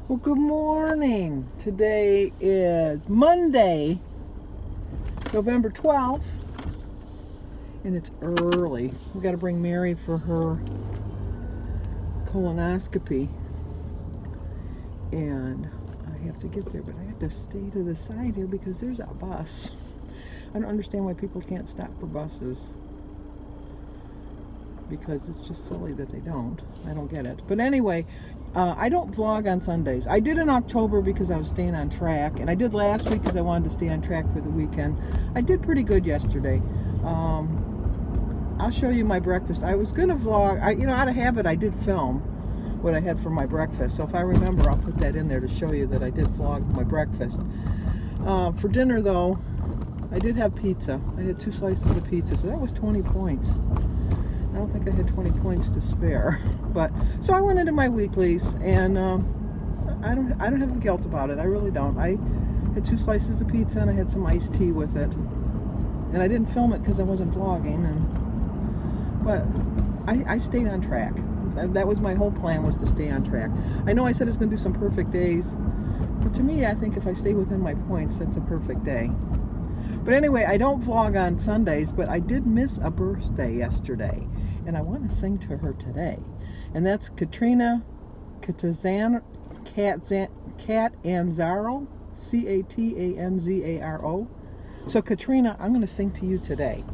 Well, good morning. Today is Monday, November 12th, and it's early. We got to bring Mary for her colonoscopy, and I have to get there, but I have to stay to the side here because there's a bus. I don't understand why people can't stop for buses, because it's just silly that they don't. I don't get it. But anyway, I don't vlog on Sundays. I did in October because I was staying on track, and I did last week because I wanted to stay on track for the weekend. I did pretty good yesterday. I'll show you my breakfast. I was gonna vlog. Out of habit, I did film what I had for my breakfast. So if I remember, I'll put that in there to show you that I did vlog my breakfast. For dinner, though, I did have pizza. I had 2 slices of pizza, so that was 20 points. I don't think I had 20 points to spare, but so I went into my weeklies, and I don't have guilt about it. I really don't. I had 2 slices of pizza and I had some iced tea with it, and I didn't film it because I wasn't vlogging. But I stayed on track. That was my whole plan, was to stay on track. I know I said I was going to do some perfect days, but to me, I think if I stay within my points, that's a perfect day. But anyway, I don't vlog on Sundays, but I did miss a birthday yesterday, and I want to sing to her today. And that's Katrina Catanzaro, Catanzaro. So Katrina, I'm going to sing to you today.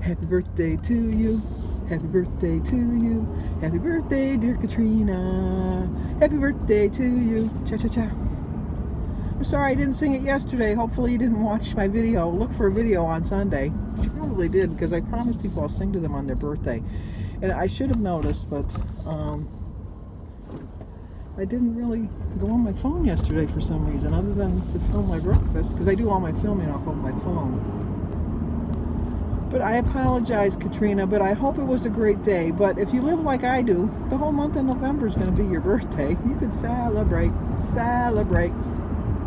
Happy birthday to you. Happy birthday to you. Happy birthday, dear Katrina. Happy birthday to you. Cha-cha-cha. I'm sorry I didn't sing it yesterday. Hopefully you didn't watch my video. Look for a video on Sunday. She probably did, because I promised people I'll sing to them on their birthday. And I should have noticed, but I didn't really go on my phone yesterday for some reason, other than to film my breakfast, because I do all my filming off of my phone. But I apologize, Katrina, but I hope it was a great day. But if you live like I do, the whole month of November is going to be your birthday. You can celebrate,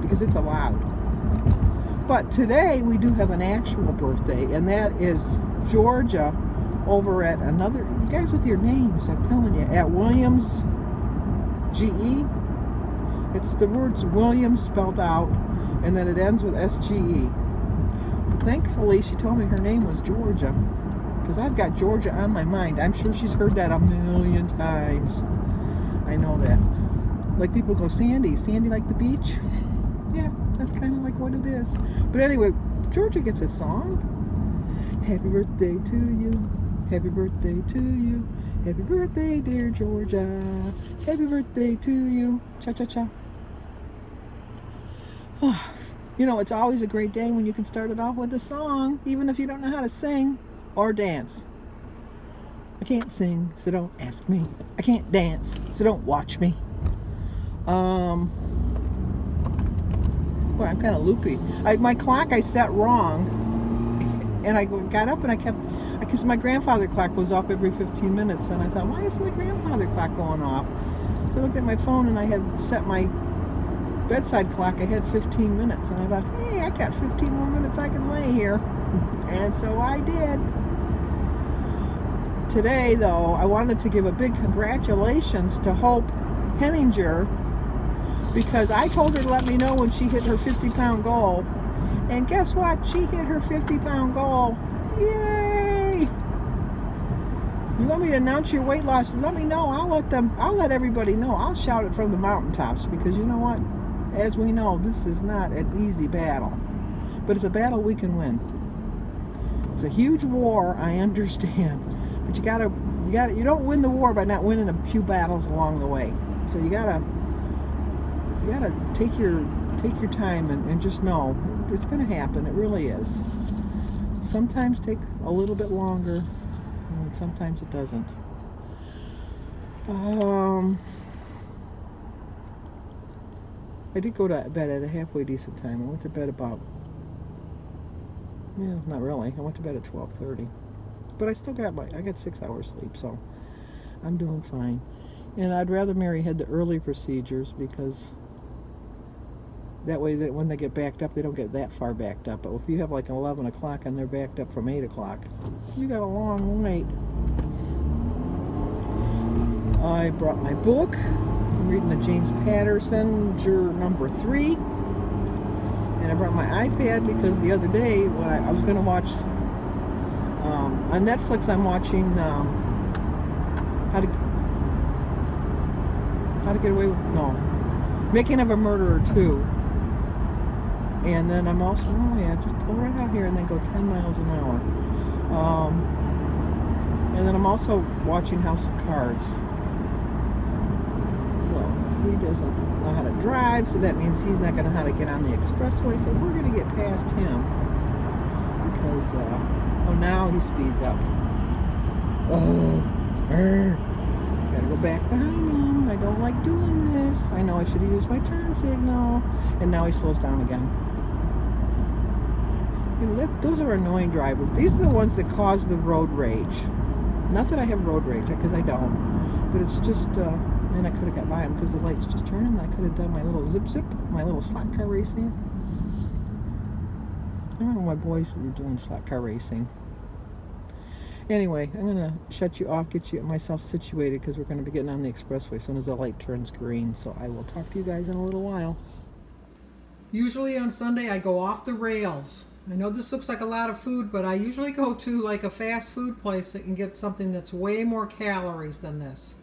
because it's allowed. But today we do have an actual birthday, and that is Georgia over at another, you guys with your names, I'm telling you, at Williams GE. It's the words Williams spelled out, and then it ends with SGE. Thankfully, she told me her name was Georgia, because I've got Georgia on my mind. I'm sure she's heard that a million times. I know that. Like people go, Sandy like the beach? Yeah, that's kind of like what it is. But anyway, Georgia gets a song. Happy birthday to you. Happy birthday to you. Happy birthday, dear Georgia. Happy birthday to you. Cha-cha-cha. You know, it's always a great day when you can start it off with a song, even if you don't know how to sing or dance. I can't sing, so don't ask me. I can't dance, so don't watch me. Boy, I'm kind of loopy. My clock I set wrong, and I got up and I kept, because my grandfather clock goes off every 15 minutes, and I thought, why isn't the grandfather clock going off? So I looked at my phone, and I had set my bedside clock. I had 15 minutes, and I thought, hey, I got 15 more minutes I can lay here. And so I did. Today, though, I wanted to give a big congratulations to Hope Henninger, because I told her to let me know when she hit her 50-pound goal. And guess what? She hit her 50-pound goal. Yay! You want me to announce your weight loss? Let me know. I'll let everybody know. I'll shout it from the mountaintops, because you know what? As we know, this is not an easy battle. But it's a battle we can win. It's a huge war, I understand. But you don't win the war by not winning a few battles along the way. So you gotta take your time and just know it's gonna happen. It really is. Sometimes take a little bit longer, and sometimes it doesn't. I did go to bed at a halfway decent time. I went to bed about, yeah, not really. I went to bed at 12:30, but I still got I got 6 hours sleep, so I'm doing fine. And I'd rather Mary had the early procedures, because that way that when they get backed up, they don't get that far backed up. But if you have like 11 o'clock and they're backed up from 8 o'clock, you got a long wait. I brought my book. I'm reading the James Patterson, Juror number 3. And I brought my iPad because the other day when I was going to watch on Netflix, I'm watching How to Get Away with Making of a Murderer 2. And then I'm also just pull right out here and then go 10 miles an hour. And then I'm also watching House of Cards. So he doesn't know how to drive, so that means he's not going to know how to get on the expressway. So we're going to get past him because now he speeds up. Gotta go back behind him. I don't like doing this. I know I should have used my turn signal. And now he slows down again. You know, those are annoying drivers. These are the ones that cause the road rage. Not that I have road rage, because I don't. But it's just, and I could have got by him because the light's just turning. I could have done my little zip, my little slot car racing. I remember my boys were doing slot car racing. Anyway, I'm going to shut you off, get myself situated because we're going to be getting on the expressway as soon as the light turns green. So I will talk to you guys in a little while. Usually on Sunday I go off the rails. I know this looks like a lot of food, but I usually go to like a fast food place that can get something that's way more calories than this.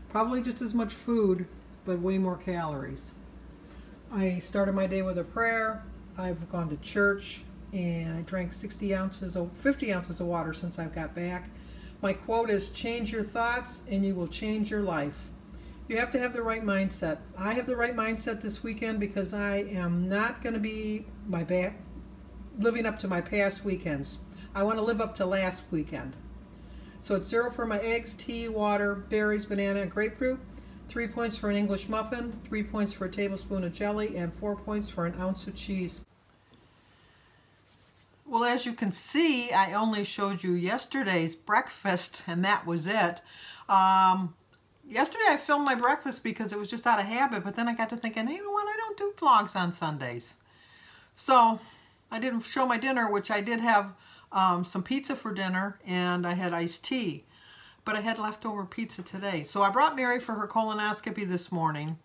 Probably just as much food, but way more calories. I started my day with a prayer. I've gone to church. And I drank 50 ounces of water since I've got back. My quote is, change your thoughts and you will change your life. You have to have the right mindset. I have the right mindset this weekend because I am not going to be living up to my past weekends. I want to live up to last weekend. So it's 0 for my eggs, tea, water, berries, banana, and grapefruit. 3 points for an English muffin, 3 points for a tablespoon of jelly, and 4 points for an ounce of cheese. Well, as you can see, I only showed you yesterday's breakfast, and that was it. Yesterday I filmed my breakfast because it was just out of habit, but then I got to thinking, hey, you know what, I don't do vlogs on Sundays. So I didn't show my dinner, which I did have some pizza for dinner, and I had iced tea. But I had leftover pizza today. So I brought Mary for her colonoscopy this morning.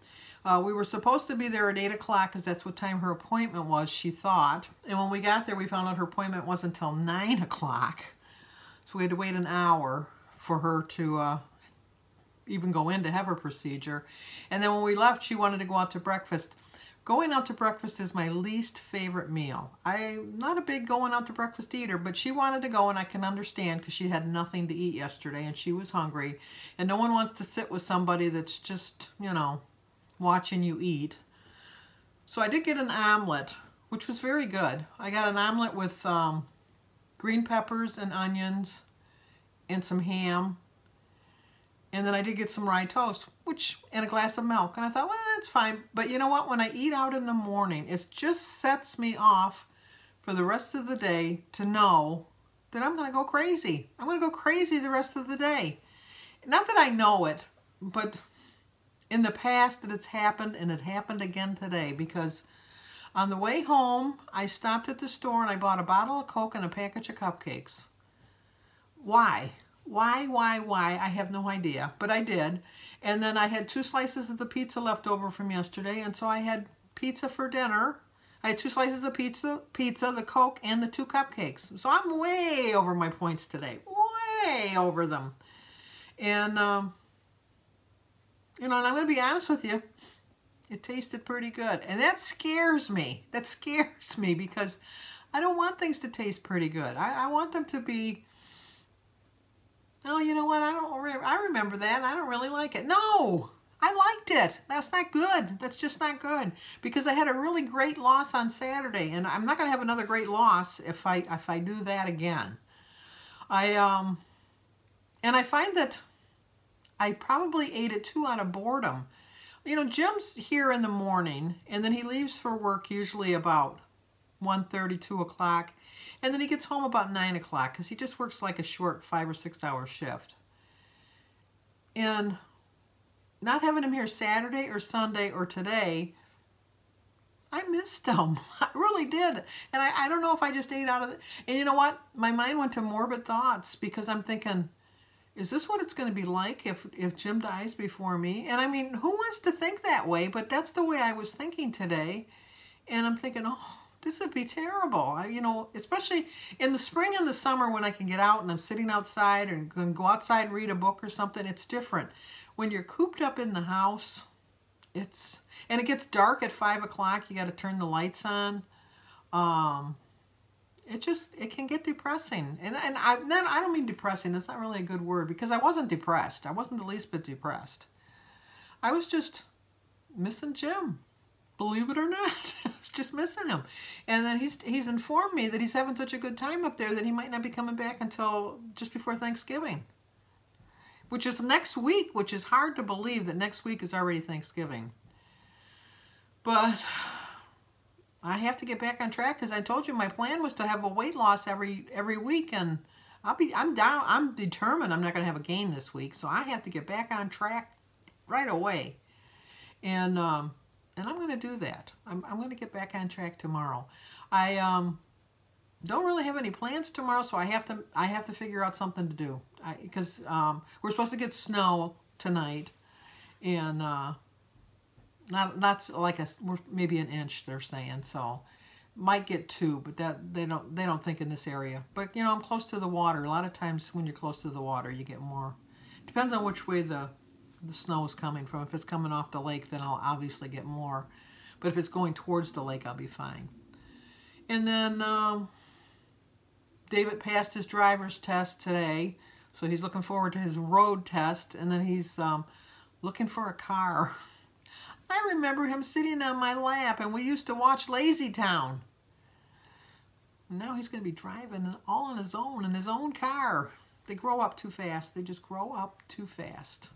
We were supposed to be there at 8 o'clock because that's what time her appointment was, she thought. And when we got there, we found out her appointment wasn't until 9 o'clock. So we had to wait an hour for her to even go in to have her procedure. And then when we left, she wanted to go out to breakfast. Going out to breakfast is my least favorite meal. I'm not a big going out to breakfast eater, but she wanted to go, and I can understand because she had nothing to eat yesterday and she was hungry. And no one wants to sit with somebody that's just, you know, watching you eat. So I did get an omelet, which was very good. I got an omelet with green peppers and onions and some ham. And then I did get some rye toast, and a glass of milk. And I thought, well, that's fine. But you know what? When I eat out in the morning, it just sets me off for the rest of the day to know that I'm going to go crazy. I'm going to go crazy the rest of the day. Not that I know it, but in the past that it's happened, and it happened again today, because on the way home, I stopped at the store and I bought a bottle of Coke and a package of cupcakes. Why? Why? I have no idea, but I did. And then I had 2 slices of the pizza left over from yesterday, and so I had pizza for dinner. I had 2 slices of pizza, the Coke, and the 2 cupcakes. So I'm way over my points today, way over them. And you know, and I'm going to be honest with you, it tasted pretty good. And that scares me. That scares me because I don't want things to taste pretty good. I want them to be, oh, you know what, I remember that, and I don't really like it. No, I liked it. That's not good. That's just not good. Because I had a really great loss on Saturday, and I'm not going to have another great loss if I do that again. And I find that I probably ate it too out of boredom. You know, Jim's here in the morning, and then he leaves for work usually about 1:30, 2 o'clock, and then he gets home about 9 o'clock because he just works like a short 5 or 6 hour shift. And not having him here Saturday or Sunday or today, I missed him. I really did. And I don't know if I just ate out of it. And you know what? My mind went to morbid thoughts because I'm thinking, is this what it's going to be like if Jim dies before me? And I mean, who wants to think that way? But that's the way I was thinking today. And I'm thinking, oh, this would be terrible. You know, especially in the spring and the summer when I can get out and I'm sitting outside and can go outside and read a book or something, it's different. When you're cooped up in the house, and it gets dark at 5 o'clock, you got to turn the lights on. It can get depressing. And I don't mean depressing, that's not really a good word, because I wasn't depressed. I wasn't the least bit depressed. I was just missing Jim. Believe it or not, I was just missing him. And then he's informed me that he's having such a good time up there that he might not be coming back until just before Thanksgiving. Which is next week, which is hard to believe that next week is already Thanksgiving. But I have to get back on track, because I told you my plan was to have a weight loss every week, and I'm determined I'm not going to have a gain this week, so I have to get back on track right away. And I'm going to do that. I'm going to get back on track tomorrow. I don't really have any plans tomorrow, so I have to figure out something to do. Because we're supposed to get snow tonight, and that's like maybe an inch they're saying. So might get 2, but that they don't think in this area. But you know, I'm close to the water. A lot of times when you're close to the water, you get more. Depends on which way the snow is coming from. If it's coming off the lake, then I'll obviously get more. But if it's going towards the lake, I'll be fine. And then David passed his driver's test today, so he's looking forward to his road test. And then he's looking for a car. I remember him sitting on my lap, and we used to watch Lazy Town. And now he's going to be driving all on his own, in his own car. They grow up too fast. They just grow up too fast.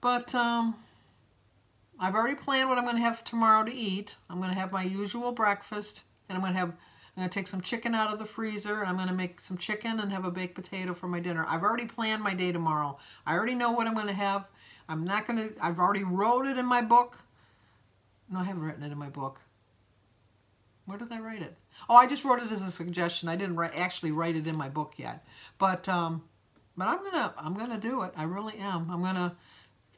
But I've already planned what I'm going to have tomorrow to eat. I'm going to have my usual breakfast, and I'm going to take some chicken out of the freezer, and I'm going to make some chicken and have a baked potato for my dinner. I've already planned my day tomorrow. I already know what I'm going to have. I've already wrote it in my book. No, I haven't written it in my book. Where did I write it? Oh, I just wrote it as a suggestion. I didn't actually write it in my book yet. But I'm gonna do it. I really am.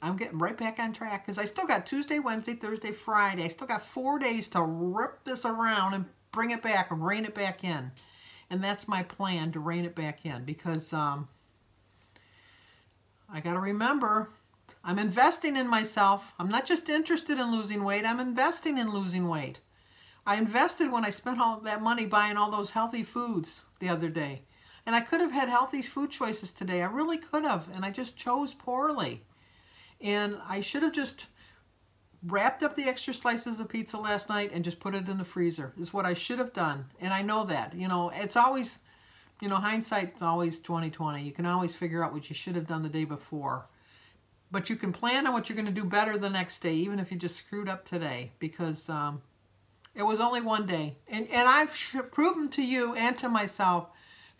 I'm getting right back on track, because I still got Tuesday, Wednesday, Thursday, Friday. I still got 4 days to rip this around and bring it back and rein it back in. And that's my plan, to rein it back in, because I got to remember, I'm investing in myself. I'm not just interested in losing weight. I'm investing in losing weight. I invested when I spent all that money buying all those healthy foods the other day. And I could have had healthy food choices today. I really could have. And I just chose poorly. And I should have just wrapped up the extra slices of pizza last night and just put it in the freezer. Is what I should have done. And I know that. You know, it's always, you know, hindsight's always 20/20. You can always figure out what you should have done the day before. But you can plan on what you're going to do better the next day, even if you just screwed up today, because it was only one day. And I've proven to you and to myself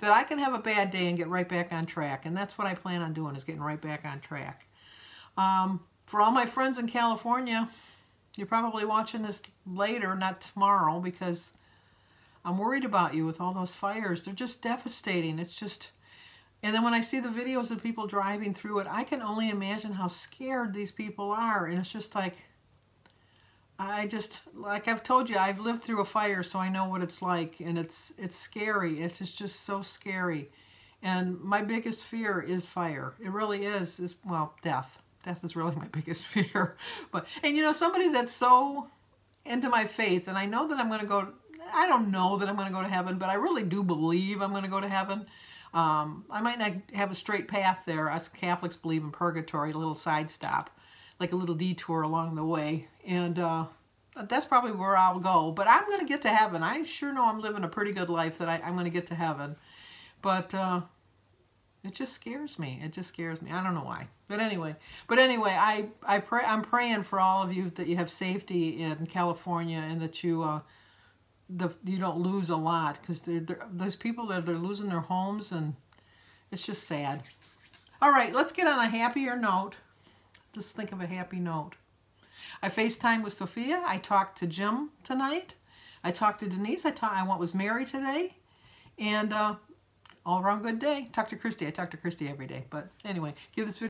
that I can have a bad day and get right back on track. And that's what I plan on doing, is getting right back on track. For all my friends in California, you're probably watching this later, not tomorrow, because I'm worried about you with all those fires. They're just devastating. It's just... And then when I see the videos of people driving through it, I can only imagine how scared these people are. And it's just like, like I've told you, I've lived through a fire, so I know what it's like. And it's scary. It's just so scary. And my biggest fear is fire. It really is. Well, death. Death is really my biggest fear. And you know, somebody that's so into my faith, and I know that I'm going to go, I don't know that I'm going to go to heaven, but I really do believe I'm going to go to heaven. I might not have a straight path there. Us Catholics believe in purgatory, a little side stop, like a little detour along the way. And that's probably where I'll go. But I'm going to get to heaven. I sure know I'm living a pretty good life, that I'm going to get to heaven. But it just scares me. It just scares me. I don't know why. But anyway, I'm praying for all of you, that you have safety in California, and that you don't lose a lot, because there's people that they're losing their homes, and it's just sad. All right, let's get on a happier note. Just think of a happy note. I FaceTimed with Sophia. I talked to Jim tonight. I talked to Denise. I went with Mary today, and all around good day. Talk to Christy. I talk to Christy every day. But anyway, give this video